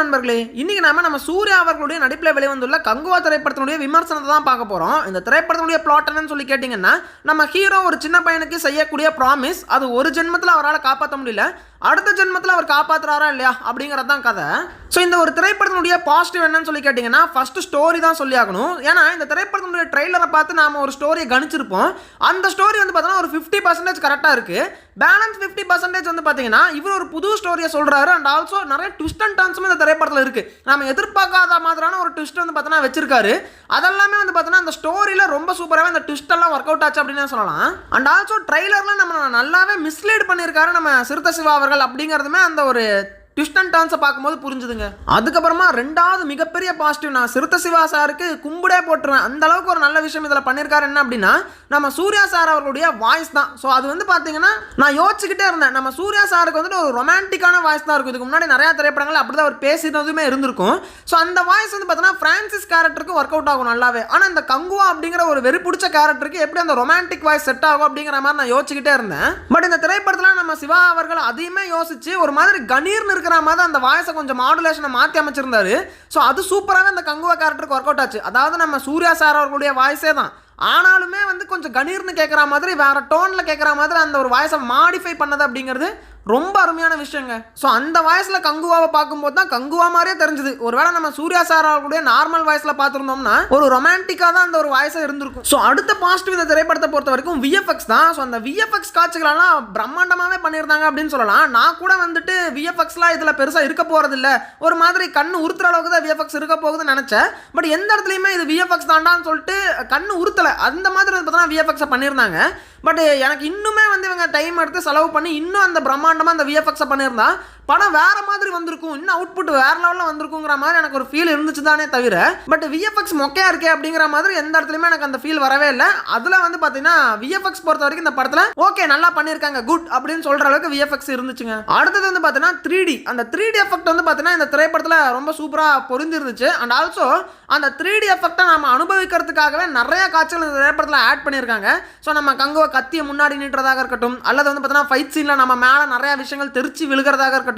நண்பர்களே, இன்னைக்கு நம்ம சூர்யா அவர்களுடைய நடிப்பில் வெளிவந்துள்ள கங்குவா திரைப்படத்தினுடைய விமர்சனத்தை தான் பார்க்க போறோம். இந்த திரைப்படத்தினுடைய பிளாட் என்னன்னு சொல்லி கேட்டீங்கன்னா, நம்ம ஹீரோ ஒரு சின்ன பையனுக்கு செய்யக்கூடிய ப்ராமிஸ் அது ஒரு ஜென்மத்தில் அவரால் காப்பாற்ற முடியல, அடுத்த ஜென்மத்தில் அவர் காப்பாற்றுறாரா இல்லையா அப்படிங்கிறது தான் கதை. ஸோ இந்த ஒரு திரைப்படத்தினுடைய பாசிட்டிவ் என்னன்னு சொல்லி கேட்டிங்கன்னா, ஃபர்ஸ்ட் ஸ்டோரி தான் சொல்லி ஆகணும். ஏன்னா இந்த திரைப்படத்தினுடைய ட்ரெய்லரை பார்த்து நாம ஒரு ஸ்டோரியை கணிச்சிருப்போம். அந்த ஸ்டோரி வந்து பார்த்தோன்னா ஒரு 50% கரெக்டாக இருக்குது. பேலன்ஸ் 50% வந்து பார்த்தீங்கன்னா இவர் ஒரு புது ஸ்டோரியை சொல்கிறாரு. அண்ட் ஆல்சோ நிறைய ட்விஸ்ட் அண்ட் டர்ன்ஸும் இந்த திரைப்படத்தில் இருக்குது. நம்ம எதிர்பார்க்காத மாதிரியான ஒரு ட்விஸ்ட் வந்து பார்த்தோன்னா வச்சிருக்காரு. அதெல்லாமே வந்து பார்த்தோன்னா அந்த ஸ்டோரியில் ரொம்ப சூப்பராகவே அந்த ட்விஸ்ட் எல்லாம் ஒர்க் அவுட் ஆச்சு அப்படின்னு சொல்லலாம். அண்ட் ஆல்சோ ட்ரெய்லரில் நம்ம நல்லாவே மிஸ்லீட் பண்ணியிருக்காரு நம்ம சிறுத்தை சிவா அவர்கள் அப்படிங்கிறதுமே அந்த ஒரு ட்விஸ்ட் அண்ட் டர்ன்ஸை பார்க்கும்போது புரிஞ்சுதுங்க. அதுக்கப்புறமா ரெண்டாவது மிகப்பெரிய பாசிட்டிவ், நான் சிறுத்தை சிவா சாருக்கு கும்பிடே போட்டுருவேன். அந்த அளவுக்கு ஒரு நல்ல விஷயம் இதில் பண்ணியிருக்காரு. என்ன அப்படின்னா, நம்ம சூர்யா சார் அவர்களுடைய வாய்ஸ் தான். ஸோ அது வந்து பார்த்தீங்கன்னா நான் யோசிச்சுக்கிட்டே இருந்தேன், நம்ம சூர்யா சாருக்கு வந்துட்டு ஒரு ரொமான்டிக்கான வாய்ஸ் தான் இருக்கும். இதுக்கு முன்னாடி நிறையா திரைப்படங்கள் அப்படி தான் அவர் பேசினதுமே இருந்திருக்கும். ஸோ அந்த வாய்ஸ் வந்து பார்த்தீங்கன்னா ஃப்ரான்சிஸ் கேரக்டருக்கு ஒர்க் அவுட் ஆகும் நல்லாவே. ஆனால் இந்த கங்குவா அப்படிங்கிற ஒரு வெறி பிடிச்ச கேரக்டருக்கு எப்படி அந்த ரொமான்டிக் வாய்ஸ் செட் ஆகும் அப்படிங்கிற மாதிரி நான் யோசிச்சுக்கிட்டே இருந்தேன். பட் இந்த திரைப்படத்தில் நம்ம சிவா அவர்கள் அதையுமே யோசிச்சு ஒரு மாதிரி கணீர்னு இருக்கிற மாதிரி அந்த வாய்ஸை கொஞ்சம் மாடுலேஷனை மாற்றி அமைச்சிருந்தாரு. ஸோ அது சூப்பராகவே அந்த கங்குவா கேரக்டருக்கு ஒர்க் அவுட் ஆச்சு. அதாவது நம்ம சூர்யா சார் அவர்களுடைய வாய்ஸே தான், ஆனாலுமே வந்து கொஞ்சம் கணீர்னு கேட்குற மாதிரி வேற டோனில் கேட்குற மாதிரி அந்த ஒரு வாய்ஸை மாடிஃபை பண்ணது அப்படிங்கிறது ரொம்ப அருமையான விஷயங்க. ஸோ அந்த வாய்ஸில் கங்குவாவை பார்க்கும்போது தான் கங்குவா மாதிரியே தெரிஞ்சுது. ஒருவேளை நம்ம சூர்யா சார் அவர்களுடைய நார்மல் வாய்ஸில் பார்த்துருந்தோம்னா ஒரு ரொமான்டிக்காக தான் அந்த ஒரு வாய்ஸை இருந்திருக்கும். ஸோ அடுத்த பாசிட்டிவ் இந்த திரைப்படத்தை பொறுத்த வரைக்கும் விஎஃப்எக்ஸ் தான். ஸோ அந்த விஎஃப்எக்ஸ் காட்சிகளெல்லாம் பிரம்மாண்டமாகவே பண்ணியிருந்தாங்க அப்படின்னு சொல்லலாம். நான் கூட வந்துட்டு விஎஃப்எக்ஸ்லாம் இதில் பெருசாக இருக்க போகிறது இல்லை, ஒரு மாதிரி கண்ணு உறுத்துற அளவுக்கு தான் விஎஃப்எக்ஸ் இருக்க போகுதுன்னு நினச்சேன். பட் எந்த இடத்துலையுமே இது விஎஃப்எக்ஸ் தாண்டான்னு சொல்லிட்டு கண்ணு உறுத்தலை, அந்த மாதிரி வந்து பார்த்தோன்னா விஎஃப்எக்ஸை பண்ணியிருந்தாங்க. பட் எனக்கு இன்னுமே வந்து இவங்க டைம் எடுத்து செலவு பண்ணி இன்னும் அந்த பிரம்மாண்டமாக அந்த விஎஃப்எக்ஸை பண்ணியிருந்தா படம் வேற மாதிரி வந்திருக்கும், இன்னும் அவுட்புட் வேற லெவலில் வந்திருக்குங்கிற மாதிரி எனக்கு ஒரு ஃபீல் இருந்துச்சு தானே தவிர, பட் விஎஃப்எக்ஸ் மொக்கையா இருக்கே அப்படிங்கிற மாதிரி எந்த இடத்துலையுமே எனக்கு அந்த ஃபீல் வரவே இல்லை. அதில் வந்து பார்த்தீங்கன்னா விஎஃப்எக்ஸ் பொறுத்த வரைக்கும் இந்த படத்தில் ஓகே நல்லா பண்ணியிருக்காங்க, குட் அப்படின்னு சொல்கிற அளவுக்கு விஎஃப்எக்ஸ் இருந்துச்சுங்க. அடுத்தது வந்து பார்த்தீங்கன்னா 3D, அந்த 3D எஃபெக்ட் வந்து பார்த்தீங்கன்னா இந்த திரைப்படத்தில் ரொம்ப சூப்பராக பொருந்திருந்துச்சு. அண்ட் ஆல்சோ அந்த 3D எஃபெக்டை நம்ம அனுபவிக்கிறதுக்காகவே நிறைய காட்சிகள் இந்த திரைப்படத்தில் ஆட் பண்ணியிருக்காங்க. ஸோ நம்ம கங்குவ கத்தியை முன்னாடி நீட்டுறதாக இருக்கட்டும், அல்லது வந்து பார்த்தீங்கன்னா ஃபைட் சீனில் நம்ம மேலே நிறைய விஷயங்கள் தெரிச்சு விழுகிறதாக இருக்கட்டும்,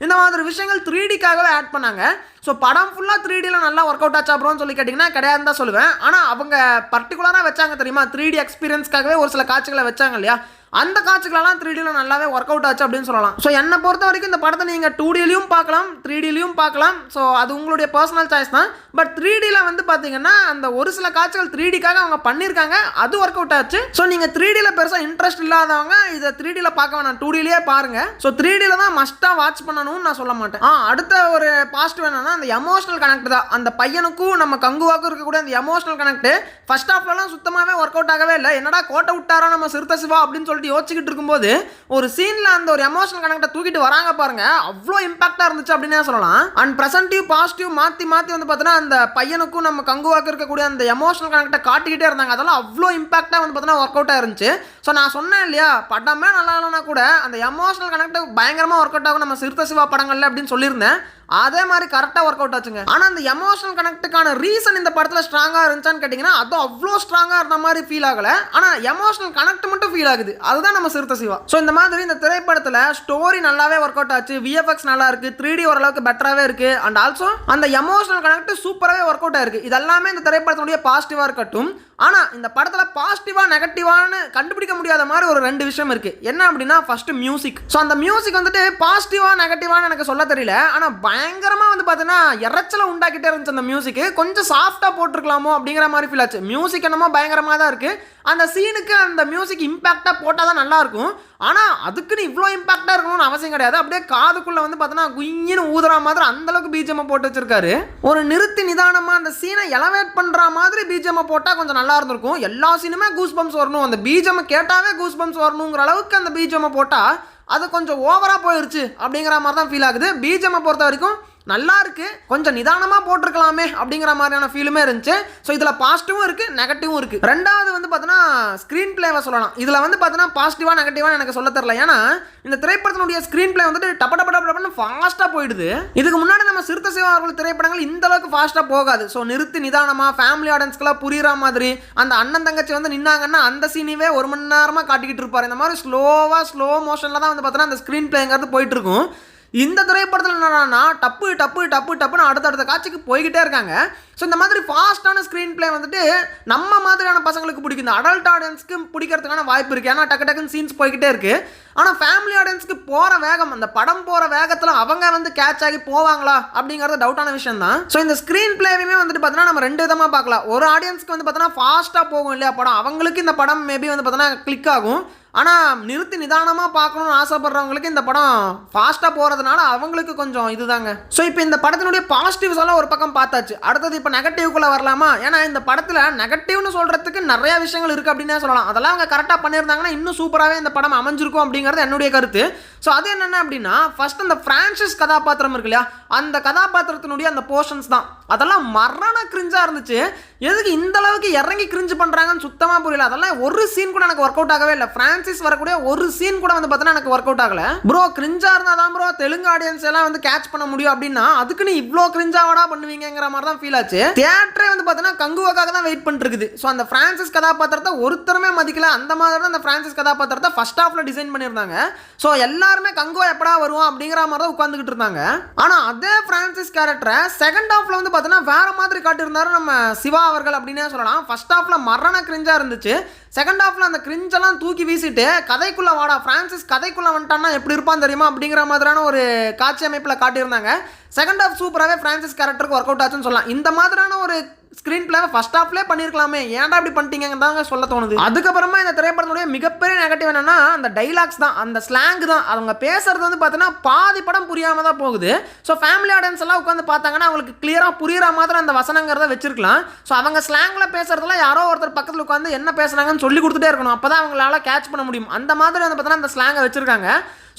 இந்த மாதிரி விஷயங்கள் 3Dக்காகவே ஆட் பண்ணாங்க. ஸோ படம் ஃபுல்லாக 3Dயில் நல்லா ஒர்க் அவுட் ஆச்சா அப்புறம் சொல்லி கேட்டிங்கன்னா கிடையாதுன்னு தான் சொல்லுவேன். ஆனால் அவங்க பர்டிகுலராக வச்சாங்க தெரியுமா, 3D எக்ஸ்பீரியன்ஸ்க்காகவே ஒரு சில காட்சிகளை வச்சாங்க இல்லையா, அந்த காட்சிகளெல்லாம் 3Dயில் நல்லாவே ஒர்க் அவுட் ஆச்சு அப்படின்னு சொல்லலாம். ஸோ என்னை பொறுத்த வரைக்கும் இந்த படத்தை நீங்கள் 2Dலையும் பார்க்கலாம், 3Dலையும் பார்க்கலாம். ஸோ அது உங்களுடைய பர்சனல் சாய்ஸ் தான். பட் 3Dயில் வந்து பார்த்தீங்கன்னா அந்த ஒரு சில காட்சிகள் 3Dக்காக அவங்க பண்ணியிருக்காங்க, அது ஒர்க் அவுட் ஆச்சு. ஸோ நீங்கள் 3Dயில் பெருசாக இன்ட்ரெஸ்ட் இல்லாதவங்க இதை 3Dயில் பார்க்க வேணாம், 2Dலேயே பாருங்க. ஸோ 3Dயில் தான் மஸ்ட்டாக வாட்ச் பண்ணணும்னு நான் சொல்ல மாட்டேன். அடுத்த ஒரு பாசிட்டிவ் என்னன்னா அந்த எமோஷனல் கனெக்ட் தான். அந்த பையனுக்கும் நம்ம கங்குவாக்கும் இருக்கக்கூடிய அந்த எமோஷனல் கனெக்ட் ஃபர்ஸ்ட் ஹாஃப்லலாம் சுத்தமாகவே ஒர்க் அவுட் ஆகவே இல்லை. என்னடா கோட்டை விட்டாரா நம்ம சிறுத்தை சிவா அப்படின்னு சொல்லிட்டு யோசிச்சுக்கிட்டு இருக்கும்போது ஒரு சீன்ல அந்த ஒரு எமோஷனல் கனெக்டை தூக்கிட்டு வராங்க பாருங்க, அவ்வளோ இம்பாக்டா இருந்துச்சு அப்படின்னு சொல்லலாம். அண்ட் ப்ரெசன்டிவ் பாசிட்டிவ் மாற்றி மாற்றி வந்து பார்த்தீங்கன்னா அந்த பையனுக்கும் நம்ம கங்குவாக்கு இருக்கக்கூடிய அந்த எமோஷனல் கனெக்டை காட்டிக்கிட்டே இருந்தாங்க. அதெல்லாம் அவ்வளோ இம்பாக்டா வந்து பார்த்தீங்கன்னா ஒர்க் அவுட் ஆயிருந்துச்சு. ஸோ நான் சொன்னேன் இல்லையா, படமே நல்லா இல்லைனா கூட அந்த எமோஷனல் கனெக்ட் பயங்கரமாக ஒர்க் அவுட் ஆகும் நம்ம சிறுத்தை சிவா படங்கள்ல அப்படின்னு சொல்லியிருந்தேன். அதே மாதிரி கரெக்டாக ஒர்க் அவுட் ஆச்சுங்க. ஆனால் அந்த எமோஷனல் கனெக்ட்டுக்கான ரீசன் இந்த படத்தில் ஸ்ட்ராங்காக இருந்துச்சான்னு கேட்டிங்கன்னா அது அவ்வளோ ஸ்ட்ராங்காக இருந்த மாதிரி ஃபீல் ஆகலை. ஆனால் எமோஷனல் கனெக்ட் மட்டும் ஃபீல் ஆகுது, அதுதான் நம்ம சிறுத்தை சிவா. ஸோ இந்த மாதிரி இந்த திரைப்படத்தில் ஸ்டோரி நல்லாவே ஒர்க் அவுட் ஆச்சு, விஎஃப்எக்ஸ் நல்லா இருக்குது, 3D ஓரளவுக்கு பெட்டராகவே இருக்குது. அண்ட் ஆல்சோ அந்த எமோஷனல் கனெக்ட் சூப்பராகவே ஒர்க் அவுட் ஆயிருக்கு. இது எல்லாமே இந்த திரைப்படத்தினுடைய பாசிட்டிவாக இருக்கட்டும். ஆனால் இந்த படத்தில் பாசிட்டிவாக நெகட்டிவானு கண்டுபிடிக்க முடியாத மாதிரி ஒரு 2 விஷயம் இருக்குது. என்ன அப்படின்னா ஃபர்ஸ்ட் மியூசிக். ஸோ அந்த மியூசிக் வந்துட்டு பாசிட்டிவாக நெகட்டிவானு எனக்கு சொல்ல தெரியல, ஆனால் பயங்கரமாக வந்து பார்த்தீங்கன்னா இறைச்சலை உண்டாக்கிட்டே இருந்துச்சு. அந்த மியூசிக்கு கொஞ்சம் சாஃப்டாக போட்டிருக்கலாமோ அப்படிங்கிற மாதிரி ஃபீல் ஆச்சு. மியூசிக் என்னமோ பயங்கரமாக தான் இருக்குது, அந்த சீனுக்கு அந்த மியூசிக் இம்பாக்டாக போட்டால் தான் நல்லாயிருக்கும். ஆனால் அதுக்குன்னு இவ்வளோ இம்பாக்டாக இருக்கணும்னு அவசியம் கிடையாது. அப்படியே காதுக்குள்ளே வந்து பார்த்தோன்னா குயின்னு ஊதுற மாதிரி அந்தளவுக்கு பிஜிஎம் போட்டு வச்சிருக்காரு. ஒரு நிறுத்தி நிதானமாக அந்த சீனை எலவேட் பண்ணுற மாதிரி பிஜிஎம் போட்டால் கொஞ்சம் நல்லா இருந்திருக்கும். எல்லா சீனுமே கூஸ் பம்ப்ஸ் வரணும், அந்த பிஜிஎம் கேட்டாவே கூஸ் பம்ப்ஸ் வரணுங்கிற அளவுக்கு அந்த பிஜிஎம் போட்டால் அது கொஞ்சம் ஓவராக போயிடுச்சு அப்படிங்கிற மாதிரி தான் ஃபீல் ஆகுது. பிஜிஎம் பொறுத்த வரைக்கும் நல்லா இருக்கு, கொஞ்சம் நிதானமாக போட்டிருக்கலாமே அப்படிங்கிற மாதிரியான ஃபீலுமே இருந்துச்சு. ஸோ இதில் பாசிட்டிவும் இருக்குது, நெகட்டிவும் இருக்குது. ரெண்டாவது வந்து பார்த்தீங்கன்னா ஸ்க்ரீன் பிளேவை சொல்லலாம். இதில் வந்து பார்த்தீங்கன்னா பாசிட்டிவாக நெகட்டிவாக எனக்கு சொல்ல தெரியல. ஏன்னா இந்த திரைப்படத்தினுடைய ஸ்க்ரீன் பிளே வந்துட்டு டப்பன்னு ஃபாஸ்ட்டாக போயிடுது. இதுக்கு முன்னாடி நம்ம சிறுத்தை சிவா அவர்கள் திரைப்படங்கள் இந்த அளவுக்கு ஃபாஸ்ட்டாக போகாது. ஸோ நிறுத்தி நிதானமாக ஃபேமிலி ஆடியன்ஸ்க்கெல்லாம் புரியுற மாதிரி அந்த அண்ணன் தங்கச்சி வந்து நின்னாங்கன்னா அந்த சீனிவே 1 மணி நேரமாக காட்டிக்கிட்டு இருப்பார். இந்த மாதிரி ஸ்லோ மோஷனில் தான் வந்து பார்த்தீங்கன்னா அந்த ஸ்க்ரீன் பிளேங்கிறது போயிட்டு இருக்கும். இந்த திரைப்படத்தில் என்னன்னா டப்பு டப்பு டப்பு டப்புன்னு அடுத்தடுத்த காட்சிக்கு போய்கிட்டே இருக்காங்க. ஸோ இந்த மாதிரி ஃபாஸ்ட்டான ஸ்க்ரீன் பிளே வந்துட்டு நம்ம மாதிரியான பசங்களுக்கு பிடிக்கும். இந்த அடல்ட் ஆடியன்ஸ்க்கு பிடிக்கிறதுக்கான வாய்ப்பு இருக்குது. ஏன்னா டக்கு டக்குன்னு சீன்ஸ் போய்கிட்டே இருக்குது. ஆனால் ஃபேமிலி ஆடியன்ஸ்க்கு போகிற வேகம், அந்த படம் போகிற வேகத்தில் அவங்க வந்து கேட்ச் ஆகி போவாங்களா அப்படிங்கிறது டவுட்டான விஷயம் தான். ஸோ இந்த ஸ்க்ரீன் பிளேவையுமே வந்துட்டு பார்த்தீங்கன்னா நம்ம 2 விதமாக பார்க்கலாம். ஒரு ஆடியன்ஸ்க்கு வந்து பார்த்தீங்கன்னா ஃபாஸ்ட்டாக போகும் இல்லையா படம், அவங்களுக்கு இந்த படம் மேபி வந்து பார்த்தீங்கன்னா கிளிக் ஆகும். ஆனால் நிறுத்தி நிதானமாக பார்க்கணும்னு ஆசைப்படுறவங்களுக்கு இந்த படம் ஃபாஸ்ட்டாக போகிறதுனால அவங்களுக்கு கொஞ்சம் இதுதாங்க. ஸோ இப்போ இந்த படத்தினுடைய பாசிட்டிவ்ஸ் எல்லாம் ஒரு பக்கம் பார்த்தாச்சு. அடுத்தது இப்போ நெகட்டிவ்குள்ளே வரலாமா? ஏன்னா இந்த படத்தில் நெகட்டிவ்னு சொல்கிறதுக்கு நிறைய விஷயங்கள் இருக்குது அப்படின்னே சொல்லலாம். அதெல்லாம் அவங்க கரெக்டாக பண்ணியிருந்தாங்கன்னா இன்னும் சூப்பராகவே இந்த படம் அமைஞ்சிருக்கும் அப்படிங்கிறது என்னுடைய கருத்து. ஸோ அது என்னென்ன அப்படின்னா, ஃபர்ஸ்ட் அந்த ஃப்ரான்சிஸ் கதாபாத்திரம் இருக்கு இல்லையா, அந்த கதாபாத்திரத்தினுடைய அந்த போர்ஷன்ஸ் தான் அதெல்லாம் மரண கிரிஞ்சாக இருந்துச்சு. எதுக்கு இந்த அளவுக்கு இறங்கி கிரிஞ்சு பண்ணுறாங்கன்னு சுத்தமாக புரியல. அதெல்லாம் ஒரு சீன் கூட எனக்கு ஒர்க் அவுட் ஆகவே இல்லை. ஃப்ரான்சிஸ் வரக்கூடிய ஒரு சீன் கூட வந்து பார்த்தீங்கன்னா எனக்கு ஒர்க் அவுட் ஆகல. ப்ரோ கிரிஞ்சா இருந்தால் தான் ப்ரோ தெலுங்கு ஆடியன்ஸ் எல்லாம் வந்து கேட்ச் பண்ண முடியும் அப்படின்னா அதுக்குன்னு இவ்வளோ கிரிஞ்சாவடா பண்ணுவீங்கிற மாதிரி தான் ஃபீல் ஆச்சு. தியேட்டரே வந்து பார்த்தீங்கன்னா கங்குவாக்காக தான் வெயிட் பண்ணிட்டு இருக்குது. ஸோ அந்த ஃப்ரான்சிஸ் கதாபாத்திரத்தை ஒருத்தருமே மதிக்கல. அந்த மாதிரி தான் அந்த ஃப்ரான்சிஸ் கதாபாத்திரத்தை ஃபர்ஸ்ட் ஹாஃப்ல டிசைன் பண்ணியிருந்தாங்க. ஸோ எல்லாருமே கங்குவா எப்படா வருவோம் அப்படிங்கிற மாதிரி தான் உட்காந்துக்கிட்டு இருந்தாங்க. ஆனால் அதே ஃப்ரான்சிஸ் கேரக்டரை செகண்ட் ஹாஃப்ல வந்து பார்த்தீங்கன்னா வேற மாதிரி காட்டியிருந்தாரு நம்ம சிவா அவர்கள் அப்படின்னே சொல்லலாம். ஃபர்ஸ்ட் ஹாஃப்ல மரண கிரிஞ்சா இருந்துச்சு. செகண்ட் ஹாஃப்ல அந்த கிரிஞ்செல்லாம் தூக்கி வீசிட்டு கதைக்குள்ள வாடா ஃப்ரான்சிஸ் கதைக்குள்ள வந்துட்டான்னா எப்படி இருப்பான்னு தெரியுமா அப்படிங்கிற மாதிரியான ஒரு காட்சி அமைப்பில் காட்டியிருந்தாங்க. செகண்ட் ஹாஃப் சூப்பராகவே ஃப்ரான்சிஸ் கேரக்டருக்கு ஒர்க் அவுட் ஆச்சுன்னு சொல்லலாம். இந்த மாதிரியான ஒரு ஸ்க்ரீன் பிளே ஃபர்ஸ்ட் ஹாஃப்லேயே பண்ணியிருக்கலாமே, ஏன்டா இப்படி பண்ணிட்டீங்க சொல்ல தோணுது. அதுக்கப்புறமா இந்த திரைப்படத்துடைய மிகப்பெரிய நெகட்டிவ் என்னன்னா அந்த டைலாக்ஸ் தான், அந்த ஸ்லாங் தான். அவங்க பேசுறது வந்து பார்த்தீங்கன்னா பாதி படம் புரியாம தான் போகுது. ஸோ ஃபேமிலி ஆடியன்ஸ் எல்லாம் உட்காந்து பார்த்தாங்கன்னா அவங்களுக்கு கிளியராக புரியுற மாதிரி அந்த வசனங்கிறத வச்சிருக்கலாம். ஸோ அவங்க ஸ்லாங்ல பேசுறதுல யாரோ ஒருத்தர் பக்கத்தில் உட்காந்து என்ன பேசுறாங்கன்னு சொல்லி கொடுத்துட்டே இருக்கணும். அப்பதான் அவங்களால கேட்ச் பண்ண முடியும். அந்த மாதிரி வந்து பார்த்தீங்கன்னா அந்த ஸ்லாங்கை வச்சிருக்காங்க.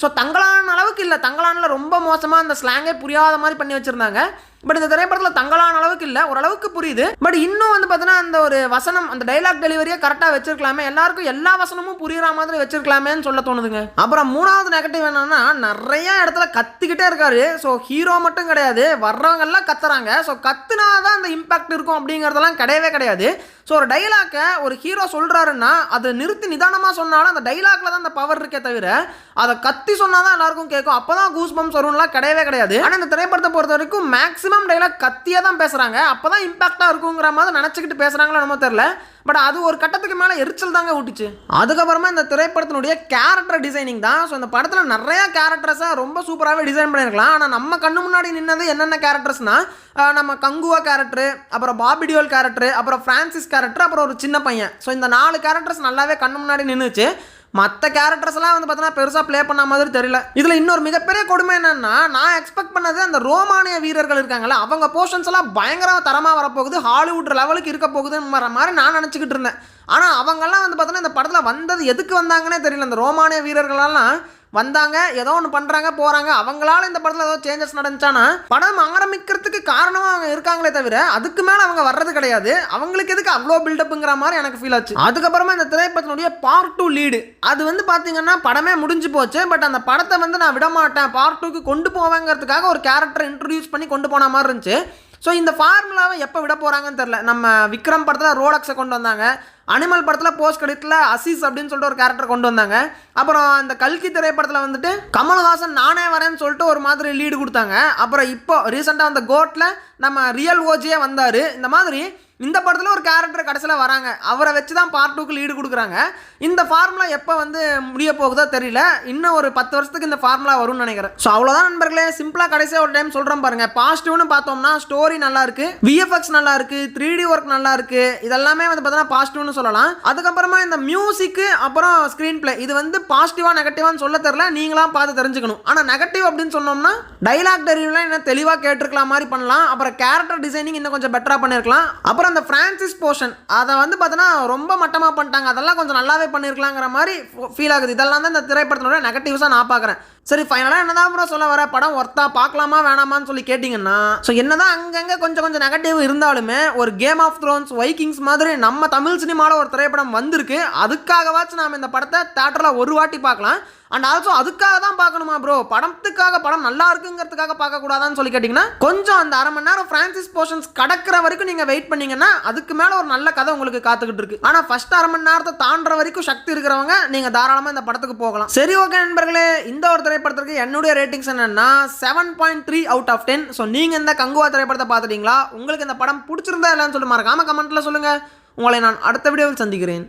ஸோ தங்களான அளவுக்கு இல்லை, தங்களான ரொம்ப மோசமாக அந்த ஸ்லாங்கே புரியாத மாதிரி பண்ணி வச்சிருந்தாங்க. பட் இந்த திரைப்படத்தில் தங்களான அளவுக்கு இல்லை, ஓரளவுக்கு புரியுது. பட் இன்னும் வந்து பார்த்தீங்கன்னா அந்த ஒரு வசனம், அந்த டைலாக் டெலிவரியை கரெக்டாக வச்சிருக்கலாமே, எல்லாருக்கும் எல்லா வசனமும் புரியுற மாதிரி வச்சிருக்கலாமேன்னு சொல்ல தோணுதுங்க. அப்புறம் மூணாவது நெகட்டிவ் என்னன்னா, நிறைய இடத்துல கத்திக்கிட்டே இருக்காரு. ஸோ ஹீரோ மட்டும் கிடையாது, வர்றவங்க எல்லாம் கத்துறாங்க. ஸோ கத்துனாதான் அந்த இம்பாக்ட் இருக்கும் அப்படிங்கிறதெல்லாம் கிடையவே கிடையாது. ஸோ ஒரு டைலாக்கை ஒரு ஹீரோ சொல்றாருன்னா அதை நிறுத்தி நிதானமாக சொன்னாலும் அந்த டைலாக்ல தான் அந்த பவர் இருக்கே தவிர அதை கத்தி சொன்னாதான் எல்லாருக்கும் கேட்கும், அப்பதான் கூஸ் பம்ப்ஸ் வரும்லாம் கிடையவே கிடையாது. ஆனால் இந்த திரைப்படத்தை பொறுத்த வரைக்கும் மேக்ஸிமம் டைலாக் கத்தியே தான் பேசுறாங்க. அப்பதான் இம்பாக்டா இருக்குங்கிற மாதிரி நினைச்சுக்கிட்டு பேசுறாங்களோ நம்ம தெரியல. பட் அது ஒரு கட்டத்துக்கு மேலே எரிச்சல் தாங்க ஊட்டுச்சு. அதுக்கப்புறமா இந்த திரைப்படத்தினுடைய கேரக்டர் டிசைனிங் தான். ஸோ இந்த படத்தில் நிறைய கேரக்டர்ஸை ரொம்ப சூப்பராகவே டிசைன் பண்ணியிருக்கலாம். ஆனால் நம்ம கண்ணு முன்னாடி நின்னது என்னென்ன கேரக்டர்ஸ்னா, நம்ம கங்குவா கேரக்டர், அப்புறம் பாபி டியோல் கேரக்டர், அப்புறம் ஃப்ரான்சிஸ் கேரக்டர், அப்புறம் ஒரு சின்ன பையன். ஸோ இந்த 4 கேரக்டர்ஸ் நல்லாவே கண்ணு முன்னாடி நின்றுச்சு. மற்ற கேரக்டர்ஸ் எல்லாம் வந்து பார்த்தீங்கன்னா பெருசாக ப்ளே பண்ண மாதிரி தெரியல. இதில் இன்னொரு மிகப்பெரிய கொடுமை என்னன்னா, நான் எக்ஸ்பெக்ட் பண்ணது அந்த ரோமானிய வீரர்கள் இருக்காங்களா, அவங்க போர்ஷன்ஸ் எல்லாம் பயங்கர தரமாக வரப்போகுது, ஹாலிவுட் லெவலுக்கு இருக்க போகுதுங்கிற மாதிரி நான் நினச்சிக்கிட்டு இருந்தேன். ஆனால் அவங்கெல்லாம் வந்து பார்த்தீங்கன்னா இந்த படத்தில் வந்தது எதுக்கு வந்தாங்கன்னே தெரியல. இந்த ரோமானிய வீரர்களெல்லாம் வந்தாங்க, ஏதோ ஒன்று பண்ணுறாங்க போகிறாங்க. அவங்களால இந்த படத்தில் ஏதோ சேஞ்சஸ் நடந்துச்சானா படம் ஆரம்பிக்கிறதுக்கு காரணமாக அவங்க இருக்காங்களே தவிர அதுக்கு மேலே அவங்க வர்றது கிடையாது. அவங்களுக்கு எதுக்கு அவ்வளோ பில்டப்புங்கிற மாதிரி எனக்கு ஃபீல் ஆச்சு. அதுக்கப்புறமா இந்த திரைப்படத்தினுடைய பார்ட் 2 லீடு அது வந்து பார்த்தீங்கன்னா படமே முடிஞ்சு போச்சு. பட் அந்த படத்தை வந்து நான் விட மாட்டேன், பார்ட் 2க்கு கொண்டு போவேங்கிறதுக்காக ஒரு கேரக்டரை இன்ட்ரடியூஸ் பண்ணி கொண்டு போன மாதிரி இருந்துச்சு. ஸோ இந்த ஃபார்முலாவை எப்போ விட போகிறாங்கன்னு தெரில. நம்ம விக்ரம் படத்தில் ரோலக்ஸை கொண்டு வந்தாங்க, அனிமல் படத்தில் போஸ்ட் கிரெடிட்டில் அசீஸ் அப்படின்னு சொல்லிட்டு ஒரு கேரக்டர் கொண்டு வந்தாங்க. அப்புறம் அந்த கல்கி திரைப்படத்தில் வந்துட்டு கமல்ஹாசன் நானே வரேன்னு சொல்லிட்டு ஒரு மாதிரி லீடு கொடுத்தாங்க. அப்புறம் இப்போ ரீசெண்டாக அந்த கோட்டில் நம்ம ரியல் ஓஜியே வந்தார். இந்த மாதிரி இந்த படத்தில் ஒரு கேரக்டர் கடைசியில் வராங்க, அவரை வச்சு தான் பார்ட் 2க்கு லீடு கொடுக்குறாங்க. இந்த ஃபார்முலா எப்போ வந்து முடிய போகுதோ தெரியல. இன்னும் ஒரு 10 வருஷத்துக்கு இந்த ஃபார்முலா வரும்னு நினைக்கிறேன். ஸோ அவ்வளோதான் நண்பர்களே. சிம்பிளாக கடைசியாக ஒரு டைம் சொல்கிறேன் பாருங்க. பாசிட்டிவ்னு பார்த்தோம்னா ஸ்டோரி நல்லா இருக்கு, விஎஃப்எக்ஸ் நல்லா இருக்கு, 3D ஒர்க் நல்லா இருக்கு, இதெல்லாமே வந்து பார்த்தீங்கன்னா பாசிட்டிவ்னு சொல்லலாம். அதுக்கப்புறமா இந்த மியூசிக்கு அப்புறம் ஸ்க்ரீன் பிளே இது வந்து பாசிட்டிவா நெகட்டிவான்னு சொல்ல தெரியல, நீங்களாம் பார்த்து தெரிஞ்சுக்கணும். ஆனால் நெகட்டிவ் அப்படின்னு சொன்னோம்னா டைலாக் டெலிவரிலாம் என்ன தெளிவாக கேட்டிருக்கலாம் மாதிரி பண்ணலாம். அப்புறம் கேரக்டர் டிசைனிங் இன்னும் கொஞ்சம் பெட்டராக பண்ணியிருக்கலாம். அப்புறம் அந்த ஃப்ரான்சிஸ் போர்ஷன் அதை வந்து பார்த்தீங்கன்னா ரொம்ப மட்டமாக பண்ணிட்டாங்க, அதெல்லாம் கொஞ்சம் நல்லாவே பண்ணியிருக்கலாங்கிற மாதிரி ஃபீல் ஆகுது. இதெல்லாம் தான் இந்த திரைப்படத்தினோட நெகட்டிவ்ஸாக நான் பார்க்குறேன். சரி ஃபைனலாக என்னதான் அப்புறம் சொல்ல வர, படம் ஒர்த்தா பார்க்கலாமா வேணாமான்னு சொல்லி கேட்டிங்கன்னா, ஸோ என்னதான் அங்கங்கே கொஞ்சம் நெகட்டிவ் இருந்தாலுமே ஒரு கேம் ஆஃப் த்ரோன்ஸ், வைக்கிங்ஸ் மாதிரி நம்ம தமிழ் சினிமாவில் ஒரு திரைப்படம் வந்திருக்கு. அதுக்காகவாச்சும் நாம் இந்த படத்தை தேட்டரில் ஒரு வாட்டி பார்க்கலாம். அண்ட் ஆல்சோ அதுக்காக தான் பார்க்கணுமா ப்ரோ, படத்துக்காக படம் நல்லா இருக்குங்கிறதுக்காக பார்க்கக்கூடாதான்னு சொல்லி கேட்டிங்கன்னா, கொஞ்சம் அந்த அரை மணி நேரம் ஃப்ரான்சிஸ் போர்ஷன்ஸ் கடக்கிற வரைக்கும் நீங்கள் வெயிட் பண்ணீங்கன்னா அதுக்கு மேலே ஒரு நல்ல கதை உங்களுக்கு காத்துக்கிட்டு இருக்கு. ஆனால் ஃபர்ஸ்ட் அரை மணி நேரத்தை தாண்டுற வரைக்கும் சக்தி இருக்கிறவங்க நீங்கள் தாராளமாக இந்த படத்துக்கு போகலாம். சரி ஓகே நண்பர்களே, இந்த ஒரு திரைப்படத்திற்கு என்னுடைய ரேட்டிங்ஸ் என்னன்னா 7.3 அவுட் ஆஃப் 10. ஸோ நீங்கள் இந்த கங்குவா திரைப்படத்தை பார்த்துட்டீங்களா? உங்களுக்கு இந்த படம் பிடிச்சிருந்தா இல்லைன்னு சொல்லிட்டு மறக்காம கமெண்ட்டில் சொல்லுங்கள். உங்களை நான் அடுத்த வீடியோவில் சந்திக்கிறேன்.